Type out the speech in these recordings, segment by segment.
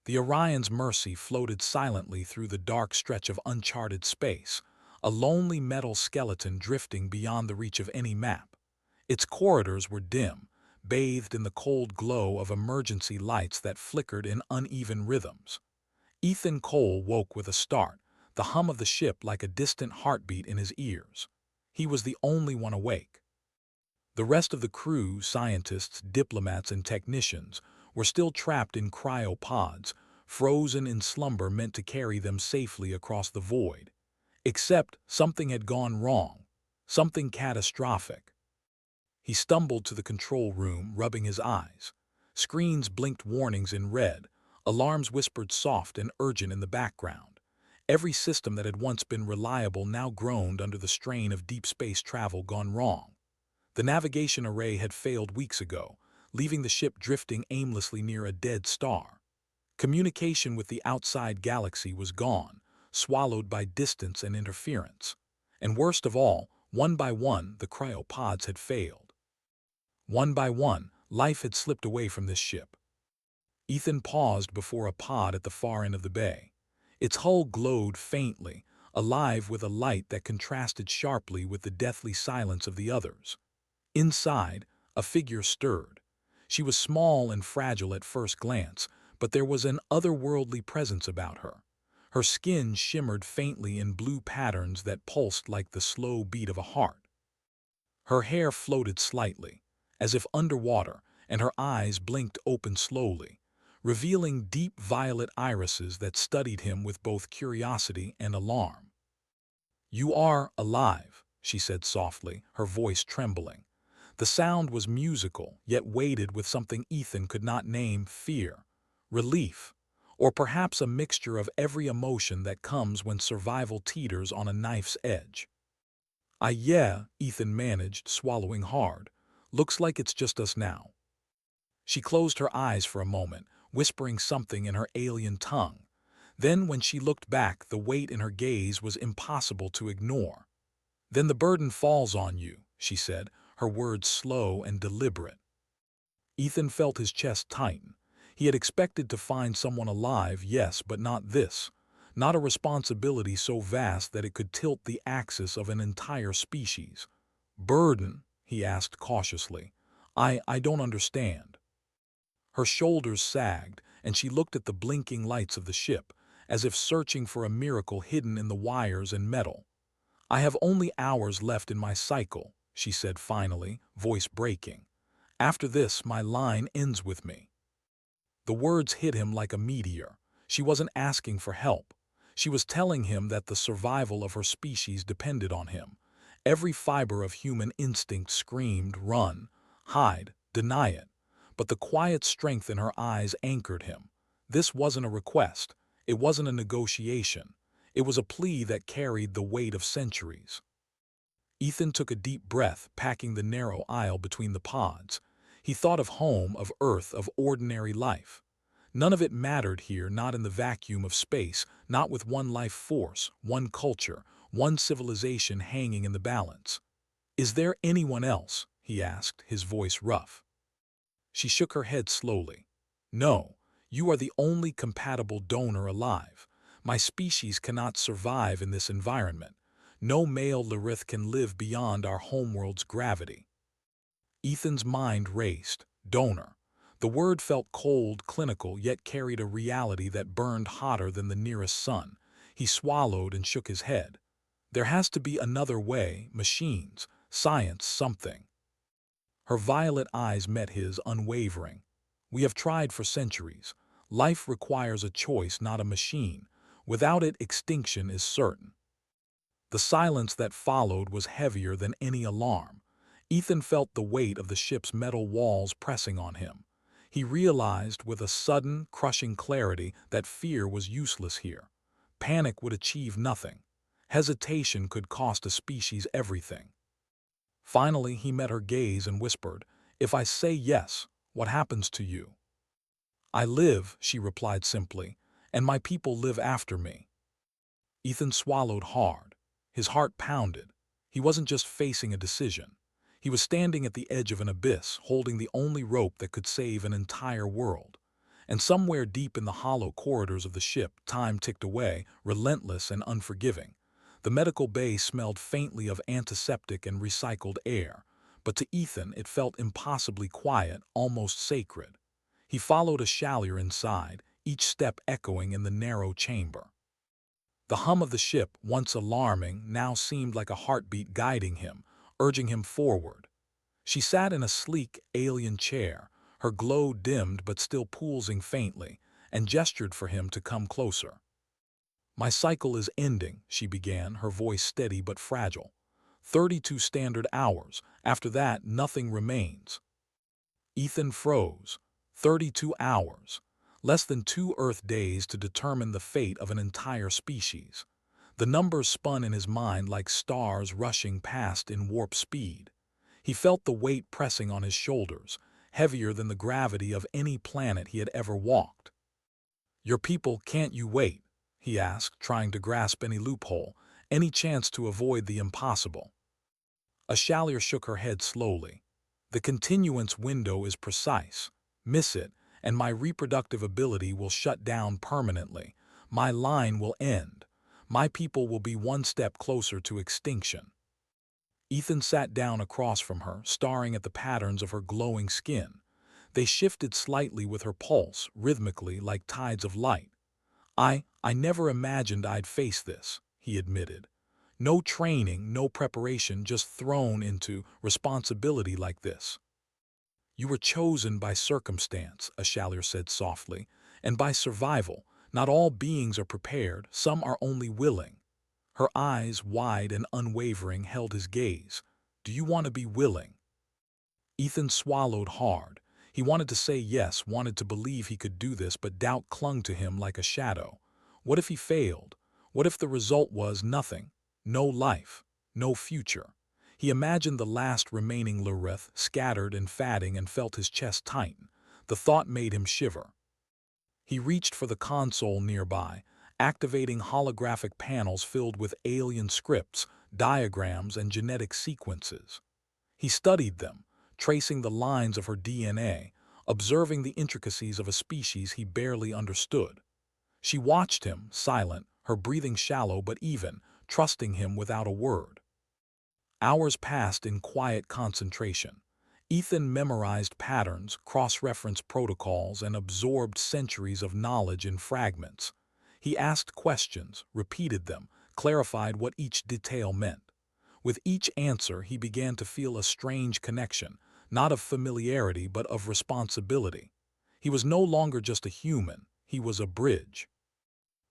The Orion's Mercy floated silently through the dark stretch of uncharted space, a lonely metal skeleton drifting beyond the reach of any map. Its corridors were dim, bathed in the cold glow of emergency lights that flickered in uneven rhythms. Ethan Cole woke with a start, the hum of the ship like a distant heartbeat in his ears. He was the only one awake. The rest of the crew, scientists, diplomats, and technicians, were still trapped in cryopods, frozen in slumber meant to carry them safely across the void. Except something had gone wrong, something catastrophic. He stumbled to the control room, rubbing his eyes. Screens blinked warnings in red, alarms whispered soft and urgent in the background. Every system that had once been reliable now groaned under the strain of deep space travel gone wrong. The navigation array had failed weeks ago, leaving the ship drifting aimlessly near a dead star. Communication with the outside galaxy was gone, swallowed by distance and interference. And worst of all, one by one, the cryopods had failed. One by one, life had slipped away from this ship. Ethan paused before a pod at the far end of the bay. Its hull glowed faintly, alive with a light that contrasted sharply with the deathly silence of the others. Inside, a figure stirred. She was small and fragile at first glance, but there was an otherworldly presence about her. Her skin shimmered faintly in blue patterns that pulsed like the slow beat of a heart. Her hair floated slightly, as if underwater, and her eyes blinked open slowly, revealing deep violet irises that studied him with both curiosity and alarm. "You are alive," she said softly, her voice trembling. The sound was musical, yet weighted with something Ethan could not name: fear, relief, or perhaps a mixture of every emotion that comes when survival teeters on a knife's edge. Yeah," Ethan managed, swallowing hard. "Looks like it's just us now." She closed her eyes for a moment, whispering something in her alien tongue. Then, when she looked back, the weight in her gaze was impossible to ignore. "Then the burden falls on you," she said, her words slow and deliberate. Ethan felt his chest tighten. He had expected to find someone alive, yes, but not this. Not a responsibility so vast that it could tilt the axis of an entire species. "Burden?" he asked cautiously. I don't understand." Her shoulders sagged, and she looked at the blinking lights of the ship, as if searching for a miracle hidden in the wires and metal. "I have only hours left in my cycle," she said finally, voice breaking. "After this, my line ends with me." The words hit him like a meteor. She wasn't asking for help. She was telling him that the survival of her species depended on him. Every fiber of human instinct screamed, run, hide, deny it. But the quiet strength in her eyes anchored him. This wasn't a request. It wasn't a negotiation. It was a plea that carried the weight of centuries. Ethan took a deep breath, packing the narrow aisle between the pods. He thought of home, of Earth, of ordinary life. None of it mattered here, not in the vacuum of space, not with one life force, one culture, one civilization hanging in the balance. "Is there anyone else?" he asked, his voice rough. She shook her head slowly. "No, you are the only compatible donor alive. My species cannot survive in this environment. No male Lyrith can live beyond our homeworld's gravity." Ethan's mind raced. Donor. The word felt cold, clinical, yet carried a reality that burned hotter than the nearest sun. He swallowed and shook his head. "There has to be another way, machines, science, something." Her violet eyes met his, unwavering. "We have tried for centuries. Life requires a choice, not a machine. Without it, extinction is certain." The silence that followed was heavier than any alarm. Ethan felt the weight of the ship's metal walls pressing on him. He realized with a sudden, crushing clarity that fear was useless here. Panic would achieve nothing. Hesitation could cost a species everything. Finally, he met her gaze and whispered, "If I say yes, what happens to you?" "I live," she replied simply, "and my people live after me." Ethan swallowed hard. His heart pounded. He wasn't just facing a decision. He was standing at the edge of an abyss, holding the only rope that could save an entire world. And somewhere deep in the hollow corridors of the ship, time ticked away, relentless and unforgiving. The medical bay smelled faintly of antiseptic and recycled air, but to Ethan it felt impossibly quiet, almost sacred. He followed a Shallier inside, each step echoing in the narrow chamber. The hum of the ship, once alarming, now seemed like a heartbeat guiding him, urging him forward. She sat in a sleek, alien chair, her glow dimmed but still pulsing faintly, and gestured for him to come closer. "My cycle is ending," she began, her voice steady but fragile. 32 standard hours. After that, nothing remains." Ethan froze. 32 hours. Less than 2 Earth days to determine the fate of an entire species. The numbers spun in his mind like stars rushing past in warp speed. He felt the weight pressing on his shoulders, heavier than the gravity of any planet he had ever walked. "Your people, can't you wait?" he asked, trying to grasp any loophole, any chance to avoid the impossible. A Shallier shook her head slowly. "The continuance window is precise. Miss it, and my reproductive ability will shut down permanently. My line will end. My people will be one step closer to extinction." Ethan sat down across from her, staring at the patterns of her glowing skin. They shifted slightly with her pulse, rhythmically like tides of light. I never imagined I'd face this," he admitted. "No training, no preparation, just thrown into responsibility like this." "You were chosen by circumstance," a Shallier said softly, "and by survival. Not all beings are prepared, some are only willing." Her eyes, wide and unwavering, held his gaze. "Do you want to be willing?" Ethan swallowed hard. He wanted to say yes, wanted to believe he could do this, but doubt clung to him like a shadow. What if he failed? What if the result was nothing? No life, no future. He imagined the last remaining Loreth, scattered and fatting, and felt his chest tighten. The thought made him shiver. He reached for the console nearby, activating holographic panels filled with alien scripts, diagrams, and genetic sequences. He studied them, tracing the lines of her DNA, observing the intricacies of a species he barely understood. She watched him, silent, her breathing shallow but even, trusting him without a word. Hours passed in quiet concentration. Ethan memorized patterns, cross-referenced protocols, and absorbed centuries of knowledge in fragments. He asked questions, repeated them, clarified what each detail meant. With each answer, he began to feel a strange connection, not of familiarity but of responsibility. He was no longer just a human, he was a bridge.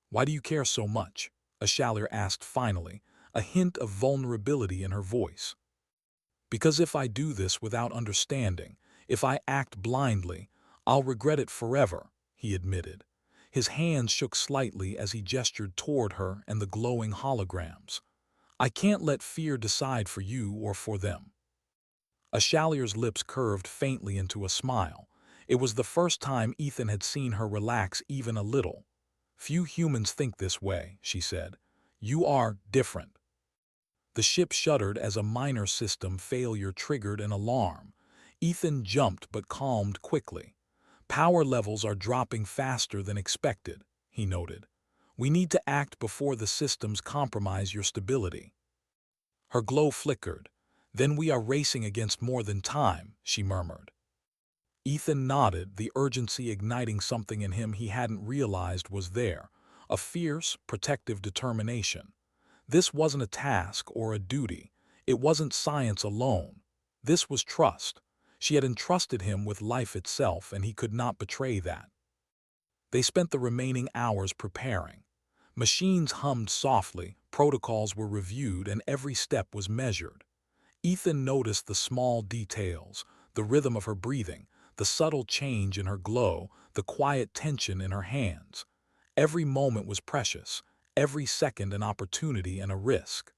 "Why do you care so much?" a Shallier asked finally, a hint of vulnerability in her voice. "Because if I do this without understanding, if I act blindly, I'll regret it forever," he admitted. His hands shook slightly as he gestured toward her and the glowing holograms. "I can't let fear decide for you or for them." A Shallier's lips curved faintly into a smile. It was the first time Ethan had seen her relax even a little. "Few humans think this way," she said. "You are different." The ship shuddered as a minor system failure triggered an alarm. Ethan jumped but calmed quickly. "Power levels are dropping faster than expected," he noted. "We need to act before the systems compromise your stability." Her glow flickered. "Then we are racing against more than time," she murmured. Ethan nodded, the urgency igniting something in him he hadn't realized was there, a fierce, protective determination. This wasn't a task or a duty. It wasn't science alone. This was trust. She had entrusted him with life itself, and he could not betray that. They spent the remaining hours preparing. Machines hummed softly, protocols were reviewed, and every step was measured. Ethan noticed the small details, the rhythm of her breathing, the subtle change in her glow, the quiet tension in her hands. Every moment was precious, every second an opportunity and a risk.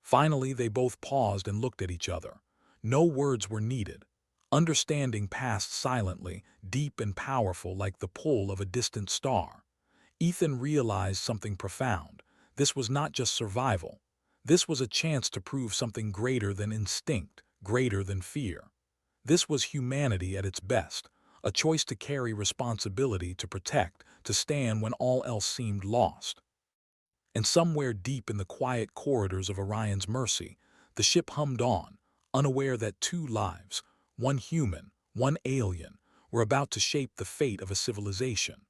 Finally, they both paused and looked at each other. No words were needed. Understanding passed silently, deep and powerful like the pull of a distant star. Ethan realized something profound. This was not just survival. This was a chance to prove something greater than instinct, greater than fear. This was humanity at its best, a choice to carry responsibility, to protect, to stand when all else seemed lost. And somewhere deep in the quiet corridors of Orion's Mercy, the ship hummed on, unaware that two lives, one human, one alien, were about to shape the fate of a civilization.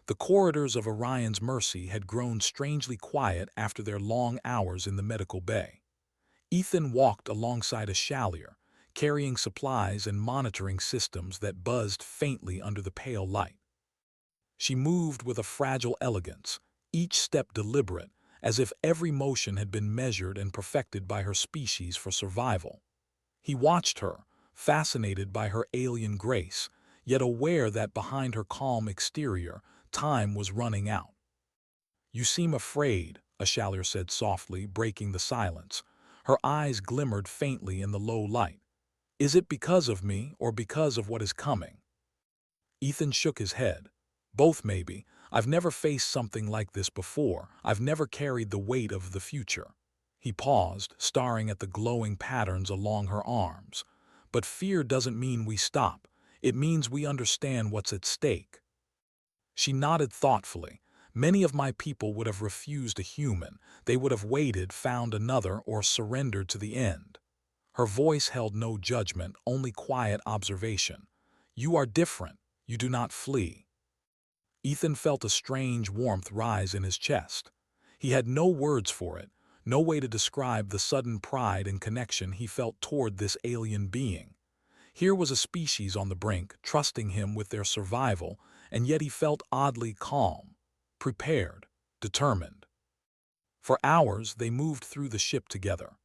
The corridors of Orion's Mercy had grown strangely quiet after their long hours in the medical bay. Ethan walked alongside a Shallier, carrying supplies and monitoring systems that buzzed faintly under the pale light. She moved with a fragile elegance, each step deliberate, as if every motion had been measured and perfected by her species for survival. He watched her, fascinated by her alien grace, yet aware that behind her calm exterior, time was running out. "You seem afraid," a Shallier said softly, breaking the silence. Her eyes glimmered faintly in the low light. "Is it because of me or because of what is coming?" Ethan shook his head. "Both, maybe. I've never faced something like this before. I've never carried the weight of the future." He paused, staring at the glowing patterns along her arms. "But fear doesn't mean we stop. It means we understand what's at stake." She nodded thoughtfully. "Many of my people would have refused a human. They would have waited, found another, or surrendered to the end." Her voice held no judgment, only quiet observation. "You are different. You do not flee." Ethan felt a strange warmth rise in his chest. He had no words for it, no way to describe the sudden pride and connection he felt toward this alien being. Here was a species on the brink, trusting him with their survival, and yet he felt oddly calm, prepared, determined. For hours, they moved through the ship together.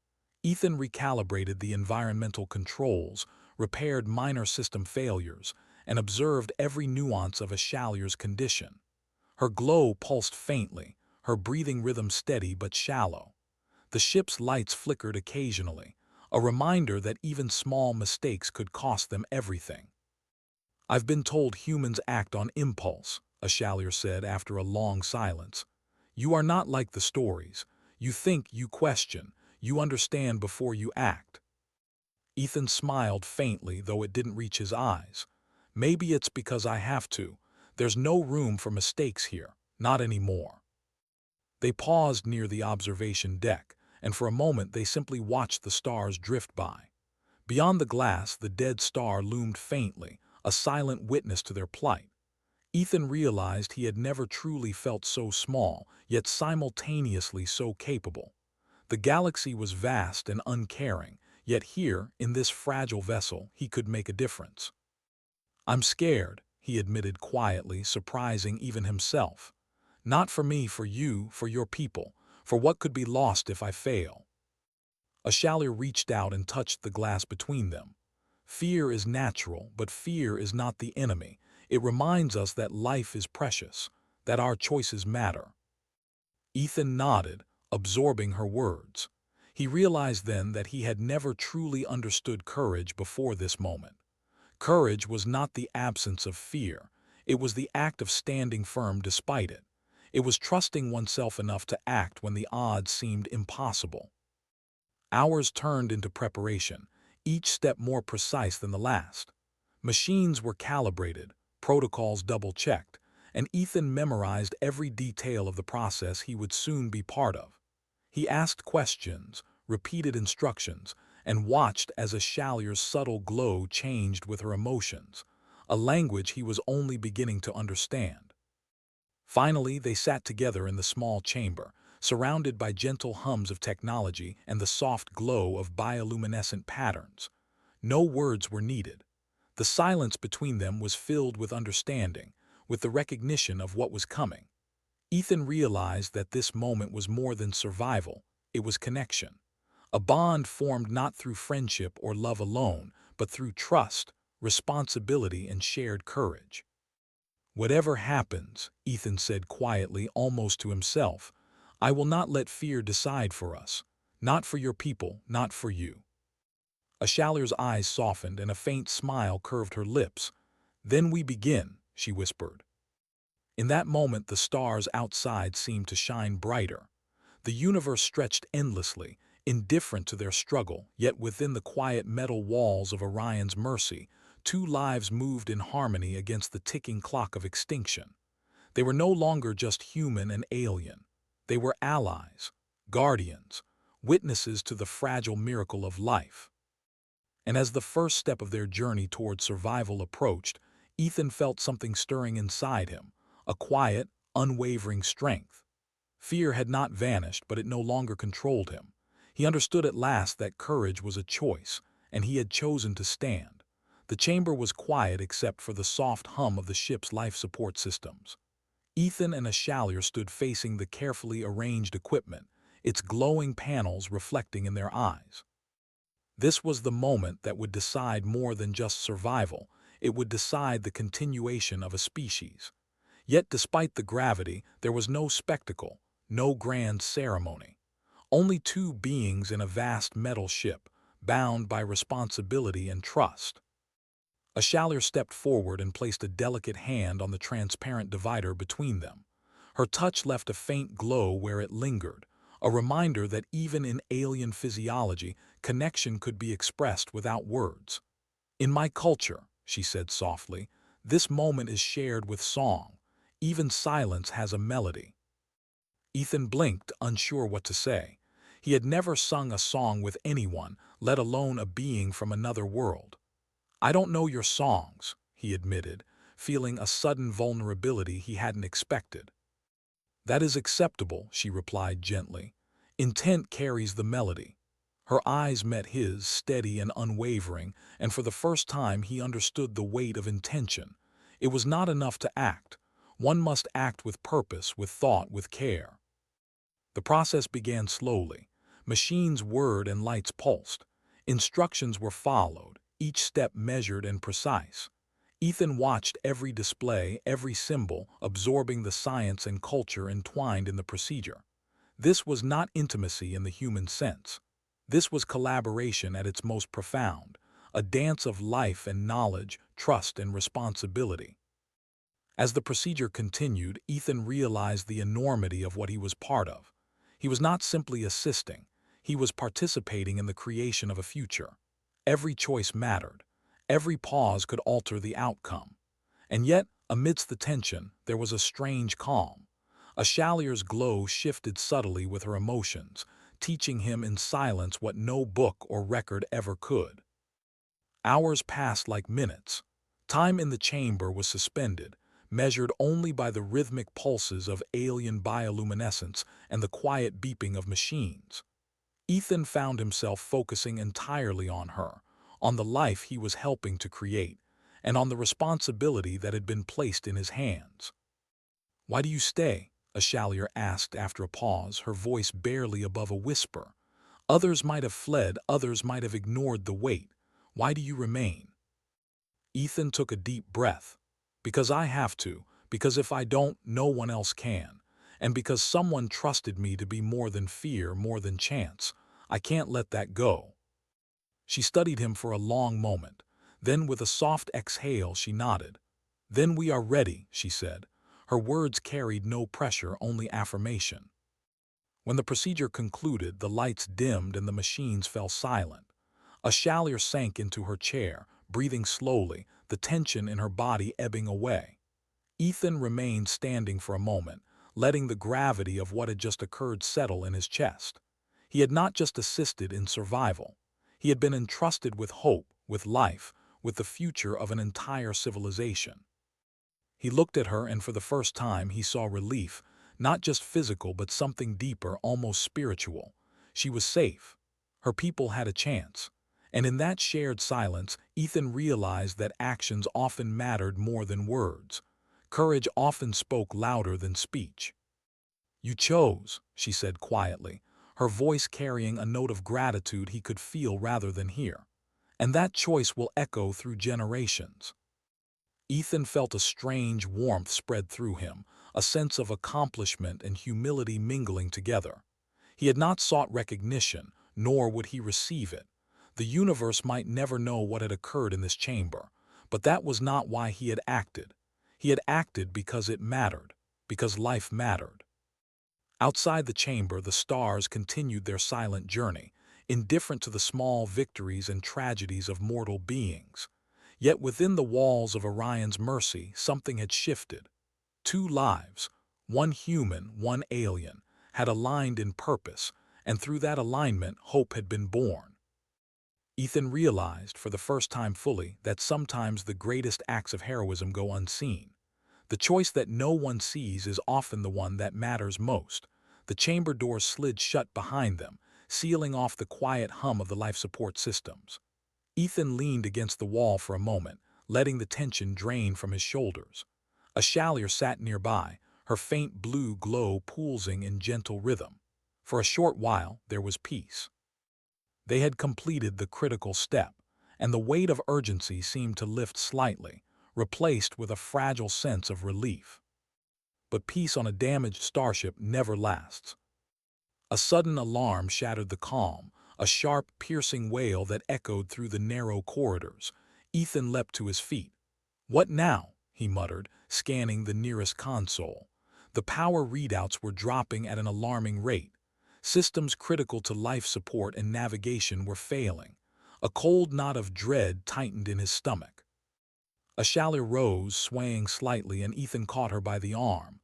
Ethan recalibrated the environmental controls, repaired minor system failures, and observed every nuance of a Shallier's condition. Her glow pulsed faintly, her breathing rhythm steady but shallow. The ship's lights flickered occasionally, a reminder that even small mistakes could cost them everything. "I've been told humans act on impulse," a Shallier said after a long silence. "You are not like the stories. You think, you question, you understand before you act." Ethan smiled faintly, though it didn't reach his eyes. "Maybe it's because I have to. There's no room for mistakes here, not anymore." They paused near the observation deck, and for a moment they simply watched the stars drift by. Beyond the glass, the dead star loomed faintly, a silent witness to their plight. Ethan realized he had never truly felt so small, yet simultaneously so capable. The galaxy was vast and uncaring, yet here, in this fragile vessel, he could make a difference. "I'm scared," he admitted quietly, surprising even himself. "Not for me, for you, for your people, for what could be lost if I fail." A Shallier reached out and touched the glass between them. "Fear is natural, but fear is not the enemy. It reminds us that life is precious, that our choices matter." Ethan nodded, absorbing her words. He realized then that he had never truly understood courage before this moment. Courage was not the absence of fear. It was the act of standing firm despite it. It was trusting oneself enough to act when the odds seemed impossible. Hours turned into preparation, each step more precise than the last. Machines were calibrated, protocols double-checked, and Ethan memorized every detail of the process he would soon be part of. He asked questions, repeated instructions, and watched as a Shallier's subtle glow changed with her emotions, a language he was only beginning to understand. Finally, they sat together in the small chamber, surrounded by gentle hums of technology and the soft glow of bioluminescent patterns. No words were needed. The silence between them was filled with understanding, with the recognition of what was coming. Ethan realized that this moment was more than survival, it was connection. A bond formed not through friendship or love alone, but through trust, responsibility, and shared courage. "Whatever happens," Ethan said quietly, almost to himself, "I will not let fear decide for us. Not for your people, not for you." A Shallier's eyes softened and a faint smile curved her lips. "Then we begin," she whispered. In that moment the stars outside seemed to shine brighter. The universe stretched endlessly, indifferent to their struggle, yet within the quiet metal walls of Orion's Mercy, Two lives moved in harmony against the ticking clock of extinction. They were no longer just human and alien. They were allies, guardians, witnesses to the fragile miracle of life. And as the first step of their journey toward survival approached, Ethan felt something stirring inside him, a quiet, unwavering strength. Fear had not vanished, but it no longer controlled him. He understood at last that courage was a choice, and he had chosen to stand. The chamber was quiet except for the soft hum of the ship's life support systems. Ethan and Ashalier stood facing the carefully arranged equipment, its glowing panels reflecting in their eyes. This was the moment that would decide more than just survival. It would decide the continuation of a species. Yet despite the gravity, there was no spectacle, no grand ceremony. Only two beings in a vast metal ship, bound by responsibility and trust. Ashalier stepped forward and placed a delicate hand on the transparent divider between them. Her touch left a faint glow where it lingered, a reminder that even in alien physiology, connection could be expressed without words. "In my culture," she said softly, "this moment is shared with song. Even silence has a melody." Ethan blinked, unsure what to say. He had never sung a song with anyone, let alone a being from another world. "I don't know your songs," he admitted, feeling a sudden vulnerability he hadn't expected. "That is acceptable," she replied gently. "Intent carries the melody." Her eyes met his, steady and unwavering, and for the first time he understood the weight of intention. It was not enough to act. One must act with purpose, with thought, with care. The process began slowly. Machines whirred and lights pulsed. Instructions were followed, each step measured and precise. Ethan watched every display, every symbol, absorbing the science and culture entwined in the procedure. This was not intimacy in the human sense. This was collaboration at its most profound, a dance of life and knowledge, trust and responsibility. As the procedure continued, Ethan realized the enormity of what he was part of. He was not simply assisting, he was participating in the creation of a future. Every choice mattered. Every pause could alter the outcome. And yet, amidst the tension, there was a strange calm. Ashalier's glow shifted subtly with her emotions, teaching him in silence what no book or record ever could. Hours passed like minutes. Time in the chamber was suspended, measured only by the rhythmic pulses of alien bioluminescence and the quiet beeping of machines. Ethan found himself focusing entirely on her, on the life he was helping to create, and on the responsibility that had been placed in his hands. "Why do you stay?" Ashalier asked after a pause, her voice barely above a whisper. "Others might have fled, others might have ignored the weight. Why do you remain?" Ethan took a deep breath. "Because I have to, because if I don't, no one else can. And because someone trusted me to be more than fear, more than chance. I can't let that go." She studied him for a long moment. Then with a soft exhale she nodded. "Then we are ready," she said. Her words carried no pressure, only affirmation. When the procedure concluded, the lights dimmed and the machines fell silent. Ashalier sank into her chair, breathing slowly, the tension in her body ebbing away. Ethan remained standing for a moment, letting the gravity of what had just occurred settle in his chest. He had not just assisted in survival. He had been entrusted with hope, with life, with the future of an entire civilization. He looked at her and for the first time he saw relief, not just physical but something deeper, almost spiritual. She was safe. Her people had a chance. And in that shared silence, Ethan realized that actions often mattered more than words. Courage often spoke louder than speech. "You chose," she said quietly, her voice carrying a note of gratitude he could feel rather than hear. "And that choice will echo through generations." Ethan felt a strange warmth spread through him, a sense of accomplishment and humility mingling together. He had not sought recognition, nor would he receive it. The universe might never know what had occurred in this chamber, but that was not why he had acted. He had acted because it mattered, because life mattered. Outside the chamber, the stars continued their silent journey, indifferent to the small victories and tragedies of mortal beings. Yet within the walls of Orion's Mercy, something had shifted. Two lives, one human, one alien, had aligned in purpose, and through that alignment, hope had been born. Ethan realized, for the first time fully, that sometimes the greatest acts of heroism go unseen. The choice that no one sees is often the one that matters most. The chamber doors slid shut behind them, sealing off the quiet hum of the life support systems. Ethan leaned against the wall for a moment, letting the tension drain from his shoulders. A Shallier sat nearby, her faint blue glow pulsing in gentle rhythm. For a short while, there was peace. They had completed the critical step, and the weight of urgency seemed to lift slightly, replaced with a fragile sense of relief. But peace on a damaged starship never lasts. A sudden alarm shattered the calm, a sharp, piercing wail that echoed through the narrow corridors. Ethan leapt to his feet. "What now?" he muttered, scanning the nearest console. The power readouts were dropping at an alarming rate. Systems critical to life support and navigation were failing. A cold knot of dread tightened in his stomach. A Shallier rose, swaying slightly, and Ethan caught her by the arm.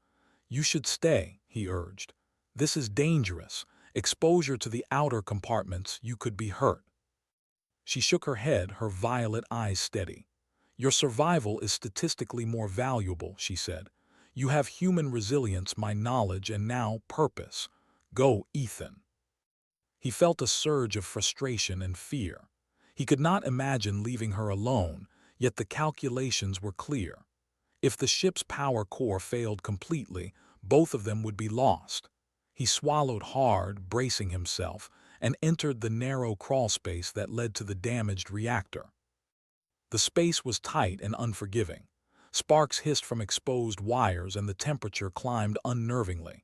"You should stay," he urged. "This is dangerous. Exposure to the outer compartments, you could be hurt." She shook her head, her violet eyes steady. "Your survival is statistically more valuable," she said. "You have human resilience, my knowledge, and now purpose. Go, Ethan." He felt a surge of frustration and fear. He could not imagine leaving her alone, yet the calculations were clear. If the ship's power core failed completely, both of them would be lost. He swallowed hard, bracing himself, and entered the narrow crawlspace that led to the damaged reactor. The space was tight and unforgiving. Sparks hissed from exposed wires and the temperature climbed unnervingly.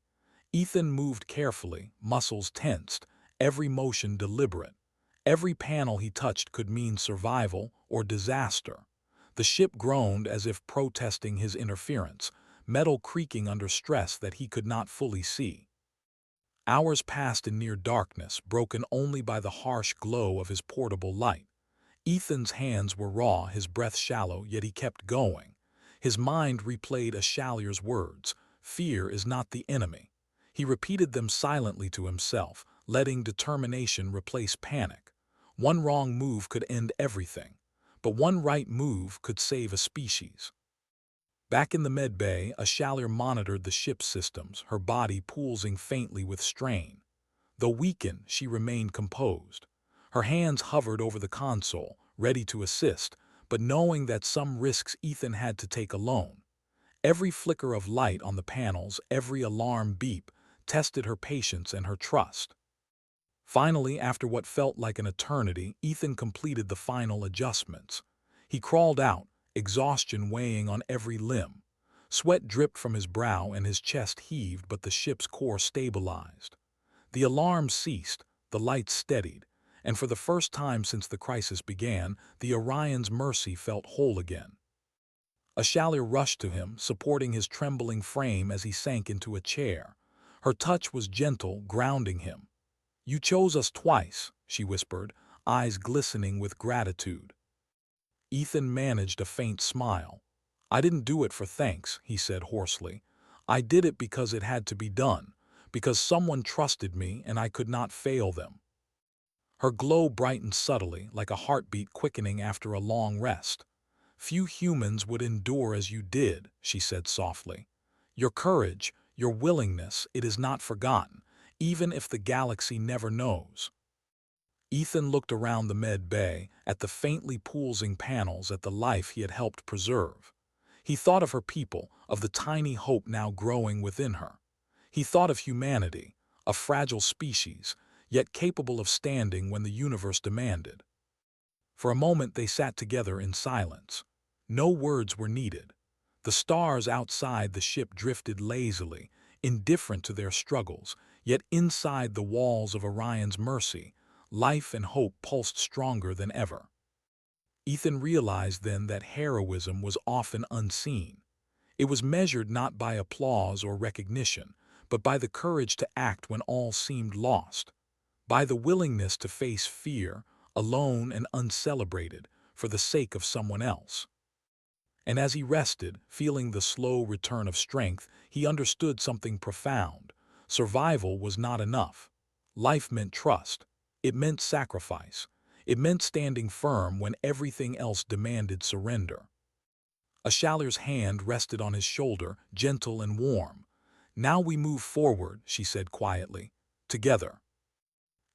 Ethan moved carefully, muscles tensed, every motion deliberate. Every panel he touched could mean survival or disaster. The ship groaned as if protesting his interference, metal creaking under stress that he could not fully see. Hours passed in near darkness, broken only by the harsh glow of his portable light. Ethan's hands were raw, his breath shallow, yet he kept going. His mind replayed a Shallier's words, "Fear is not the enemy." He repeated them silently to himself, letting determination replace panic. One wrong move could end everything, but one right move could save a species. Back in the med bay, a Shallier monitored the ship's systems, her body pulsing faintly with strain. Though weakened, she remained composed. Her hands hovered over the console, ready to assist, but knowing that some risks Ethan had to take alone. Every flicker of light on the panels, every alarm beep, tested her patience and her trust. Finally, after what felt like an eternity, Ethan completed the final adjustments. He crawled out, exhaustion weighing on every limb. Sweat dripped from his brow and his chest heaved, but the ship's core stabilized. The alarm ceased, the lights steadied, and for the first time since the crisis began, the Orion's Mercy felt whole again. A Shallier rushed to him, supporting his trembling frame as he sank into a chair. Her touch was gentle, grounding him. "You chose us twice," she whispered, eyes glistening with gratitude. Ethan managed a faint smile. "I didn't do it for thanks," he said hoarsely. "I did it because it had to be done, because someone trusted me and I could not fail them." Her glow brightened subtly, like a heartbeat quickening after a long rest. "Few humans would endure as you did," she said softly. "Your courage, your willingness, it is not forgotten, even if the galaxy never knows." Ethan looked around the med bay, at the faintly pulsing panels, at the life he had helped preserve. He thought of her people, of the tiny hope now growing within her. He thought of humanity, a fragile species, yet capable of standing when the universe demanded. For a moment they sat together in silence. No words were needed. The stars outside the ship drifted lazily, indifferent to their struggles, yet inside the walls of Orion's Mercy, life and hope pulsed stronger than ever. Ethan realized then that heroism was often unseen. It was measured not by applause or recognition, but by the courage to act when all seemed lost, by the willingness to face fear, alone and uncelebrated, for the sake of someone else. And as he rested, feeling the slow return of strength, he understood something profound. Survival was not enough. Life meant trust. It meant sacrifice. It meant standing firm when everything else demanded surrender. Ashalir's hand rested on his shoulder, gentle and warm. "Now we move forward," she said quietly. "Together."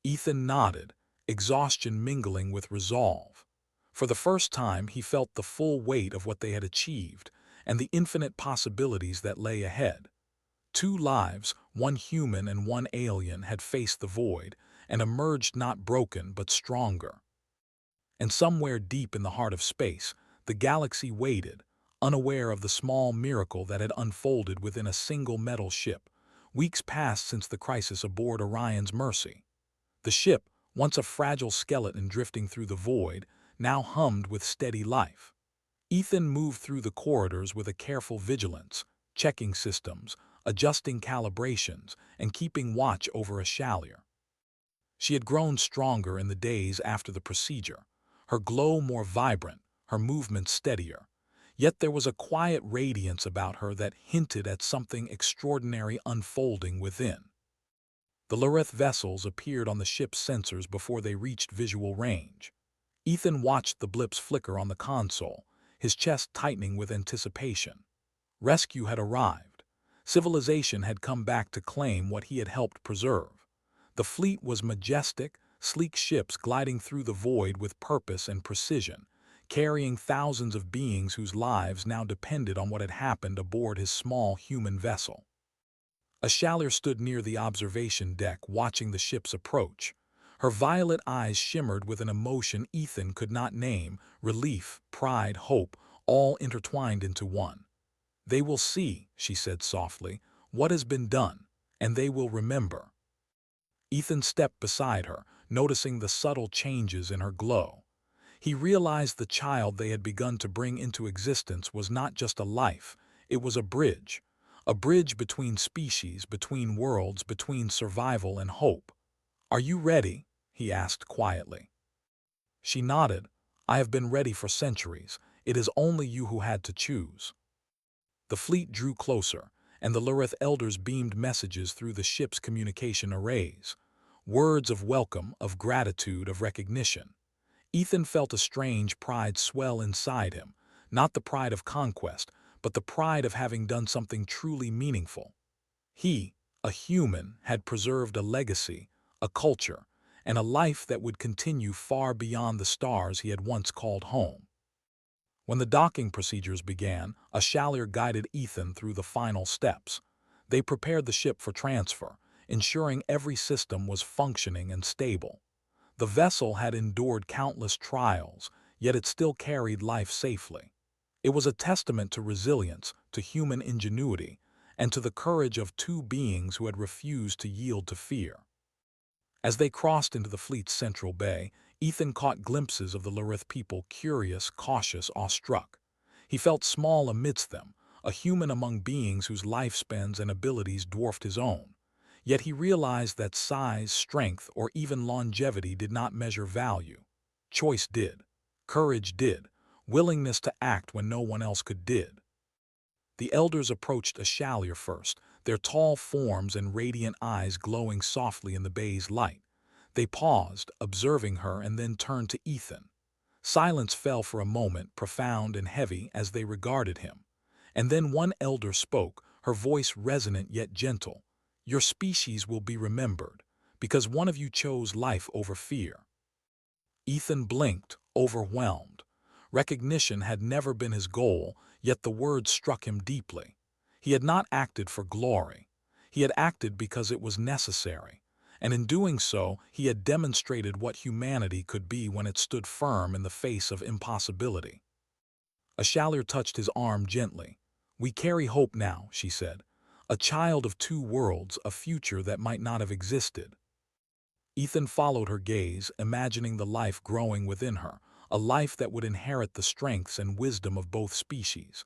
Ethan nodded, exhaustion mingling with resolve. For the first time, he felt the full weight of what they had achieved and the infinite possibilities that lay ahead. 2 lives, one human and one alien, had faced the void and emerged not broken but stronger. And somewhere deep in the heart of space, the galaxy waited, unaware of the small miracle that had unfolded within a single metal ship. Weeks passed since the crisis aboard Orion's Mercy. The ship, once a fragile skeleton drifting through the void, now hummed with steady life. Ethan moved through the corridors with a careful vigilance, checking systems, adjusting calibrations, and keeping watch over Ashalir. She had grown stronger in the days after the procedure, her glow more vibrant, her movements steadier. Yet there was a quiet radiance about her that hinted at something extraordinary unfolding within. The Loreth vessels appeared on the ship's sensors before they reached visual range. Ethan watched the blips flicker on the console, his chest tightening with anticipation. Rescue had arrived. Civilization had come back to claim what he had helped preserve. The fleet was majestic, sleek ships gliding through the void with purpose and precision, carrying thousands of beings whose lives now depended on what had happened aboard his small human vessel. Ashalir stood near the observation deck watching the ship's approach. Her violet eyes shimmered with an emotion Ethan could not name, relief, pride, hope, all intertwined into one. "They will see," she said softly, "what has been done, and they will remember." Ethan stepped beside her, noticing the subtle changes in her glow. He realized the child they had begun to bring into existence was not just a life, it was a bridge. A bridge between species, between worlds, between survival and hope. "Are you ready?" he asked quietly. She nodded. "I have been ready for centuries. It is only you who had to choose." The fleet drew closer, and the Loreth elders beamed messages through the ship's communication arrays. Words of welcome, of gratitude, of recognition. Ethan felt a strange pride swell inside him, not the pride of conquest, but the pride of having done something truly meaningful. He, a human, had preserved a legacy, a culture, and a life that would continue far beyond the stars he had once called home. When the docking procedures began, Ashalir guided Ethan through the final steps. They prepared the ship for transfer, ensuring every system was functioning and stable. The vessel had endured countless trials, yet it still carried life safely. It was a testament to resilience, to human ingenuity, and to the courage of 2 beings who had refused to yield to fear. As they crossed into the fleet's central bay, Ethan caught glimpses of the Loreth people, curious, cautious, awestruck. He felt small amidst them, a human among beings whose lifespans and abilities dwarfed his own. Yet he realized that size, strength, or even longevity did not measure value. Choice did. Courage did. Willingness to act when no one else did. The elders approached Ashalir first, their tall forms and radiant eyes glowing softly in the bay's light. They paused, observing her, and then turned to Ethan. Silence fell for a moment, profound and heavy, as they regarded him. And then one elder spoke, her voice resonant yet gentle. "Your species will be remembered, because one of you chose life over fear." Ethan blinked, overwhelmed. Recognition had never been his goal, yet the words struck him deeply. He had not acted for glory. He had acted because it was necessary. And in doing so, he had demonstrated what humanity could be when it stood firm in the face of impossibility. Ashalir touched his arm gently. "We carry hope now," she said. "A child of 2 worlds, a future that might not have existed." Ethan followed her gaze, imagining the life growing within her, a life that would inherit the strengths and wisdom of both species.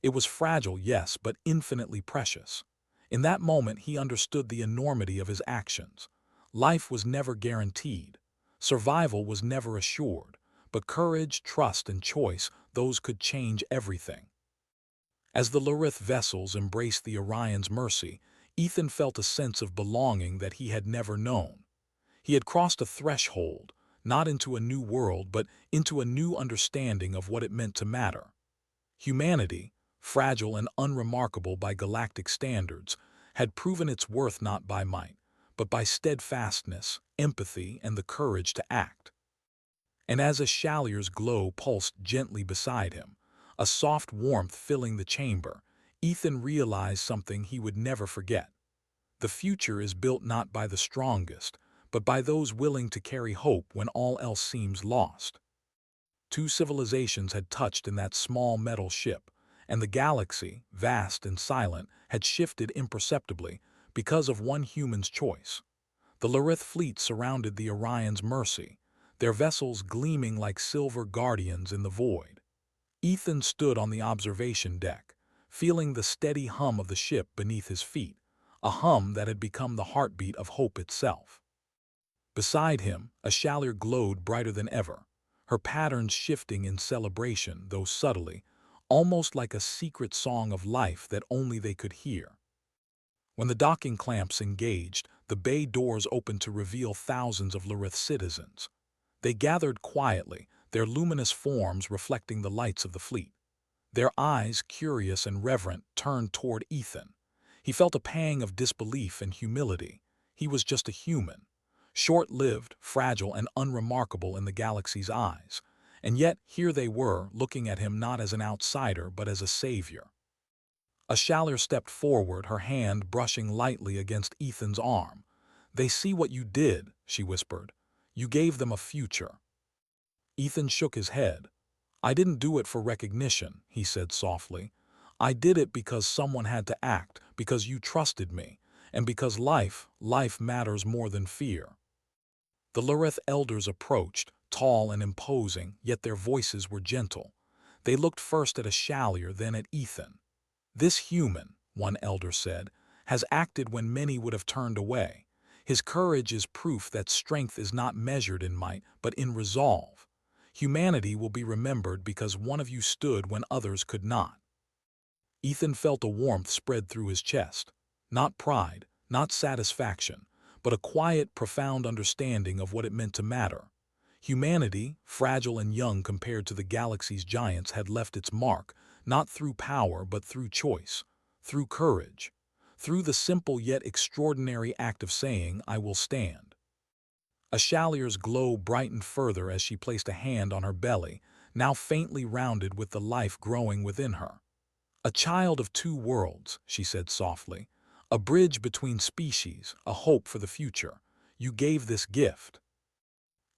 It was fragile, yes, but infinitely precious. In that moment, he understood the enormity of his actions. Life was never guaranteed. Survival was never assured. but courage, trust, and choice, those could change everything. As the Lurith vessels embraced the Orion's mercy, Ethan felt a sense of belonging that he had never known. He had crossed a threshold, not into a new world, but into a new understanding of what it meant to matter. Humanity, fragile and unremarkable by galactic standards, had proven its worth not by might, but by steadfastness, empathy, and the courage to act. And as a Shallier's glow pulsed gently beside him, a soft warmth filling the chamber, Ethan realized something he would never forget. The future is built not by the strongest, but by those willing to carry hope when all else seems lost. Two civilizations had touched in that small metal ship, and the galaxy, vast and silent, had shifted imperceptibly because of one human's choice. The Lurith fleet surrounded the Orion's mercy, their vessels gleaming like silver guardians in the void. Ethan stood on the observation deck, feeling the steady hum of the ship beneath his feet, a hum that had become the heartbeat of hope itself. Beside him, a Shallier glowed brighter than ever, her patterns shifting in celebration, though subtly, almost like a secret song of life that only they could hear. When the docking clamps engaged, the bay doors opened to reveal thousands of Lurith citizens. They gathered quietly, their luminous forms reflecting the lights of the fleet. Their eyes, curious and reverent, turned toward Ethan. He felt a pang of disbelief and humility. He was just a human, short-lived, fragile, and unremarkable in the galaxy's eyes. And yet, here they were, looking at him not as an outsider, but as a savior. A Shallier stepped forward, her hand brushing lightly against Ethan's arm. "They see what you did," she whispered. "You gave them a future." Ethan shook his head. "I didn't do it for recognition," he said softly. "I did it because someone had to act, because you trusted me, and because life matters more than fear." The Lurith elders approached, tall and imposing, yet their voices were gentle. They looked first at a Shallier, then at Ethan. "This human," one elder said, "has acted when many would have turned away. His courage is proof that strength is not measured in might, but in resolve. Humanity will be remembered because one of you stood when others could not." Ethan felt a warmth spread through his chest. Not pride, not satisfaction, but a quiet, profound understanding of what it meant to matter. Humanity, fragile and young compared to the galaxy's giants, had left its mark, not through power but through choice, through courage, through the simple yet extraordinary act of saying, "I will stand." A Shallier's glow brightened further as she placed a hand on her belly, now faintly rounded with the life growing within her. "A child of two worlds," she said softly, "a bridge between species, a hope for the future. You gave this gift."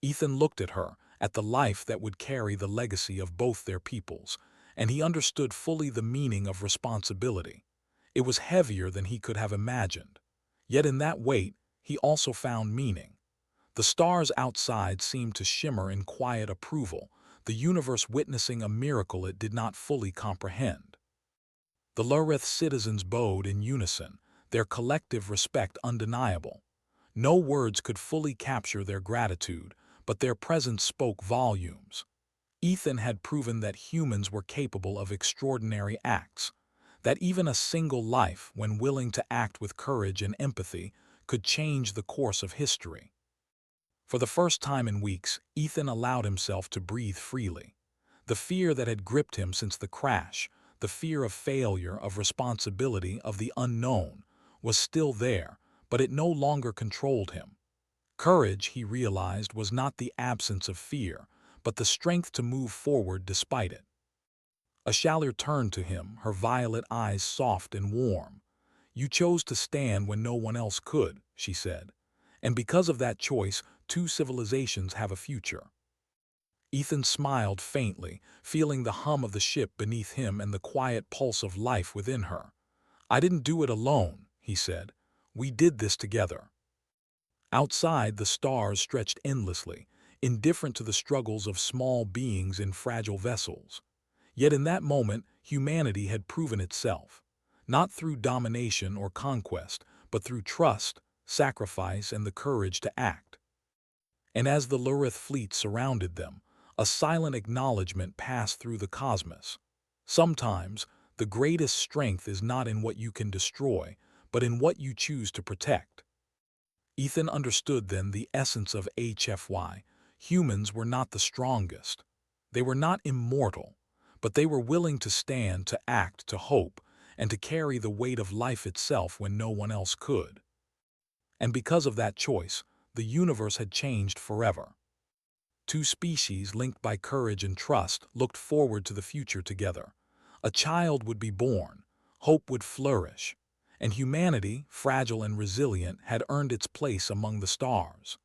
Ethan looked at her, at the life that would carry the legacy of both their peoples, and he understood fully the meaning of responsibility. It was heavier than he could have imagined. Yet in that weight, he also found meaning. The stars outside seemed to shimmer in quiet approval, the universe witnessing a miracle it did not fully comprehend. The Lurith citizens bowed in unison, their collective respect undeniable. No words could fully capture their gratitude, but their presence spoke volumes. Ethan had proven that humans were capable of extraordinary acts, that even a single life, when willing to act with courage and empathy, could change the course of history. For the first time in weeks, Ethan allowed himself to breathe freely. The fear that had gripped him since the crash, the fear of failure, of responsibility, of the unknown, was still there, but it no longer controlled him. Courage, he realized, was not the absence of fear, but the strength to move forward despite it. A Shallier turned to him, her violet eyes soft and warm. "You chose to stand when no one else could," she said. "And because of that choice, two civilizations have a future." Ethan smiled faintly, feeling the hum of the ship beneath him and the quiet pulse of life within her. "I didn't do it alone," he said. "We did this together." Outside, the stars stretched endlessly, indifferent to the struggles of small beings in fragile vessels. Yet in that moment, humanity had proven itself, not through domination or conquest, but through trust, sacrifice, and the courage to act. And as the Lurith fleet surrounded them, A silent acknowledgement passed through the cosmos. Sometimes, the greatest strength is not in what you can destroy, but in what you choose to protect. Ethan understood then the essence of HFY. Humans were not the strongest. They were not immortal, but they were willing to stand, to act, to hope, and to carry the weight of life itself when no one else could. And because of that choice, the universe had changed forever. Two species linked by courage and trust looked forward to the future together. A child would be born, hope would flourish, and humanity, fragile and resilient, had earned its place among the stars.